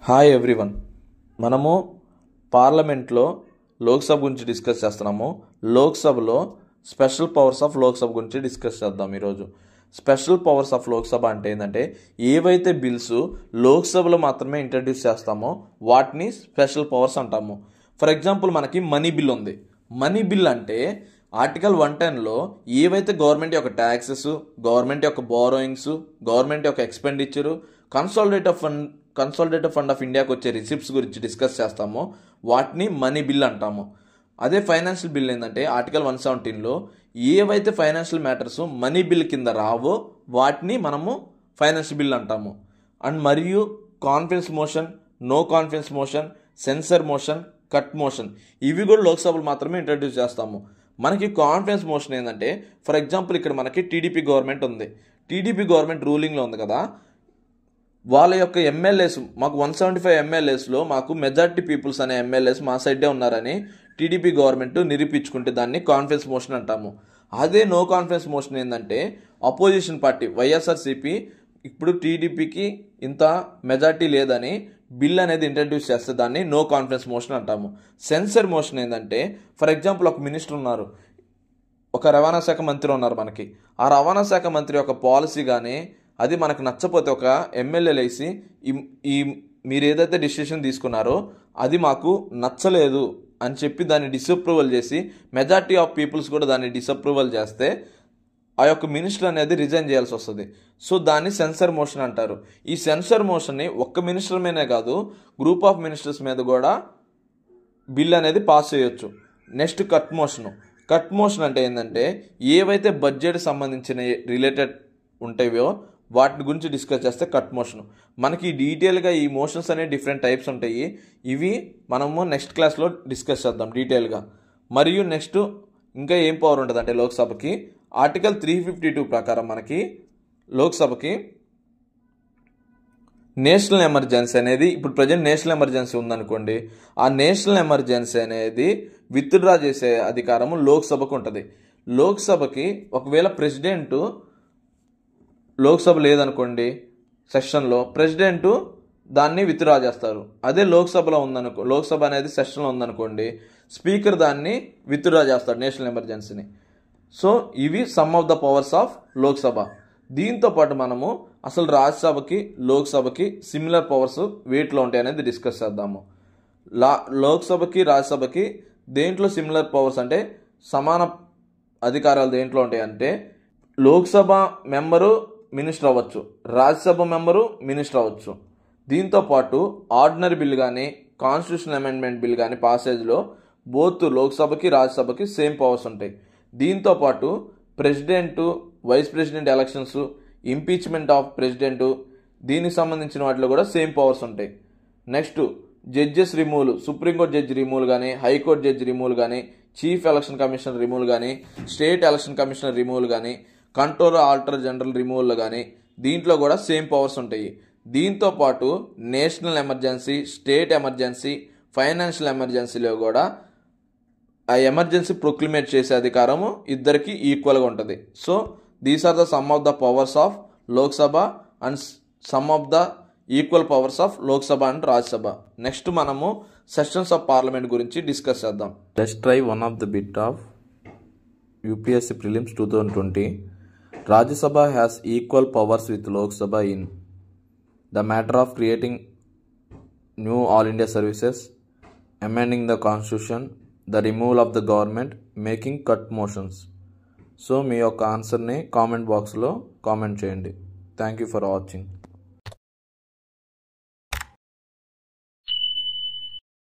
Hi everyone. మనము పార్లమెంట్లో లోక్సభ గురించి డిస్కస్ చేస్తున్నాము. లోక్సభలో స్పెషల్ పవర్స్ ఆఫ్ లోక్సభ గురించి డిస్కస్ చేద్దాం ఈరోజు. స్పెషల్ పవర్స్ ఆఫ్ లోక్సభ అంటే ఏంటంటే ఏవైతే బిల్స్ లోక్సభలో మాత్రమే ఇంట్రడ్యూస్ చేస్తామో వాటిని స్పెషల్ పవర్స్ అంటాము. ఫర్ ఎగ్జాంపుల్ మనకి మనీ బిల్ ఉంది. మనీ బిల్ అంటే ఆర్టికల్ 110లో ఏవైతే గవర్నమెంట్ యొక్క ట్యాక్సెస్, గవర్నమెంట్ యొక్క బారోయింగ్స్, గవర్నమెంట్ యొక్క ఎక్స్పెండిచరు, కన్సాలిడేటెడ్ ఫండ్ ఆఫ్ ఇండియాకి వచ్చే రిసిప్ట్స్ గురించి డిస్కస్ చేస్తామో వాటిని మనీ బిల్ అంటాము. అదే ఫైనాన్షియల్ బిల్ ఏంటంటే ఆర్టికల్ 117లో ఏవైతే ఫైనాన్షియల్ మ్యాటర్స్ మనీ బిల్ కింద రావో వాటిని మనము ఫైనాన్షియల్ బిల్ అంటాము. అండ్ మరియు confidence motion, no confidence motion, censure motion, cut motion ఇవి కూడా లోక్సభలో మాత్రమే ఇంట్రడ్యూస్ చేస్తాము. మనకి కాన్ఫిడెన్స్ మోషన్ ఏంటంటే ఫర్ ఎగ్జాంపుల్ ఇక్కడ మనకి టీడీపీ గవర్నమెంట్ ఉంది. టీడీపీ గవర్నమెంట్ రూలింగ్లో ఉంది కదా, వాళ్ళ యొక్క ఎమ్మెల్యేస్ మాకు 175 ఎమ్మెల్యేస్లో మాకు మెజారిటీ పీపుల్స్ అనే ఎమ్మెల్యేస్ మా సైడే ఉన్నారని టీడీపీ గవర్నమెంట్ నిరూపించుకుంటే దాన్ని కాన్ఫిడెన్స్ మోషన్ అంటాము. అదే నో కాన్ఫిడెన్స్ మోషన్ ఏంటంటే అపోజిషన్ పార్టీ వైఎస్ఆర్సీపీ ఇప్పుడు టీడీపీకి ఇంత మెజారిటీ లేదని బిల్ అనేది ఇంట్రడ్యూస్ చేస్తే దాన్ని నో కాన్ఫిడెన్స్ మోషన్ అంటాము. సెన్సర్ మోషన్ ఏంటంటే ఫర్ ఎగ్జాంపుల్ ఒక మినిస్టర్ ఉన్నారు, ఒక రవాణా శాఖ మంత్రి ఉన్నారు మనకి. ఆ రవాణా శాఖ మంత్రి యొక్క పాలసీ కానీ అది మనకు నచ్చపోతే ఒక ఎమ్మెల్యేలు వేసి ఈ మీరు ఏదైతే డిసిషన్ తీసుకున్నారో అది మాకు నచ్చలేదు అని చెప్పి దాన్ని డిసప్రూవల్ చేసి మెజారిటీ ఆఫ్ పీపుల్స్ కూడా దాన్ని డిసప్రూవల్ చేస్తే ఆ యొక్క మినిస్టర్ అనేది రిజైన్ చేయాల్సి వస్తుంది. సో దాన్ని సెన్సర్ మోషన్ అంటారు. ఈ సెన్సర్ మోషన్ని ఒక్క మినిస్టర్ మీదే కాదు, గ్రూప్ ఆఫ్ మినిస్టర్స్ మీద కూడా బిల్ అనేది పాస్ చేయొచ్చు. Next cut motion. Cut motion అంటే ఏంటంటే ఏవైతే బడ్జెట్ సంబంధించిన రిలేటెడ్ ఉంటాయో వాటి గురించి డిస్కస్ చేస్తే కట్ మోషన్. మనకి డీటెయిల్గా ఈ మోషన్స్ అనేవి డిఫరెంట్ టైప్స్ ఉంటాయి. ఇవి మనము నెక్స్ట్ క్లాస్లో డిస్కస్ చేద్దాం డీటెయిల్గా. మరియు నెక్స్ట్ ఇంకా ఏం పవర్ ఉంటుంది అంటే లోక్సభకి ఆర్టికల్ 352 ప్రకారం మనకి లోక్సభకి నేషనల్ ఎమర్జెన్సీ అనేది ఇప్పుడు ప్రజెంట్ నేషనల్ ఎమర్జెన్సీ ఉందనుకోండి, ఆ నేషనల్ ఎమర్జెన్సీ అనేది విత్డ్రా చేసే అధికారము లోక్సభకు ఉంటుంది. లోక్సభకి ఒకవేళ ప్రెసిడెంట్ లోక్సభ లేదనుకోండి సెషన్లో, ప్రెసిడెంట్ దాన్ని విత్డ్రా చేస్తారు. అదే లోక్సభలో లోక్సభ అనేది సెషన్లో ఉందనుకోండి, స్పీకర్ దాన్ని విత్డ్రా చేస్తాడు నేషనల్ ఎమర్జెన్సీని. సో ఇవి some of the powers of Lok Sabha. దీంతో పాటు మనము అసలు రాజ్యసభకి లోక్సభకి సిమిలర్ పవర్స్ వేటిలో ఉంటాయి అనేది డిస్కస్ చేద్దాము. లోక్సభకి రాజ్యసభకి దేంట్లో సిమిలర్ పవర్స్ అంటే సమాన అధికారాలు దేంట్లో ఉంటాయి అంటే లోక్సభ మెంబరు మినిస్టర్ అవ్వచ్చు, రాజ్యసభ మెంబరు మినిస్టర్ అవ్వచ్చు. దీంతో పాటు ఆర్డినరీ బిల్ కానీ కాన్స్టిట్యూషన్ అమెండ్మెంట్ బిల్ కానీ పాసేజ్లో బోత్ లోక్సభకి రాజ్యసభకి సేమ్ పవర్స్ ఉంటాయి. దీంతో పాటు president, vice president elections, impeachment of president దీనికి సంబంధించిన వాటిలో కూడా సేమ్ పవర్స్ ఉంటాయి. Next judges removal, supreme court judge removal కానీ, హైకోర్టు జడ్జి రిమూవల్ కానీ, చీఫ్ ఎలక్షన్ కమిషనర్ రిమూవల్ కానీ, స్టేట్ ఎలక్షన్ కమిషనర్ రిమూవల్ కానీ, కంట్రోలర్ ఆడిటర్ జనరల్ రిమూవల్ కానీ దీంట్లో కూడా సేమ్ పవర్స్ ఉంటాయి. దీంతో పాటు national emergency, state emergency, financial ఎమర్జెన్సీలో కూడా ఆ ఎమర్జెన్సీ ప్రొక్లమేట్ చేసే అధికారము ఇద్దరికి ఈక్వల్గా ఉంటుంది. So these are the some of the powers of Lok Sabha and some of the equal powers of Lok Sabha and Rajya Sabha. Next మనము సెషన్స్ ఆఫ్ పార్లమెంట్ గురించి డిస్కస్ చేద్దాం. Let's try one of the bit of UPSC prelims 2020. Rajya Sabha has equal powers with Lok Sabha in the matter of creating new All India services, amending the constitution, the removal of the government, making cut motions. So మీ యొక్క ఆన్సర్ని comment బాక్స్లో comment చేయండి. Thank you for watching.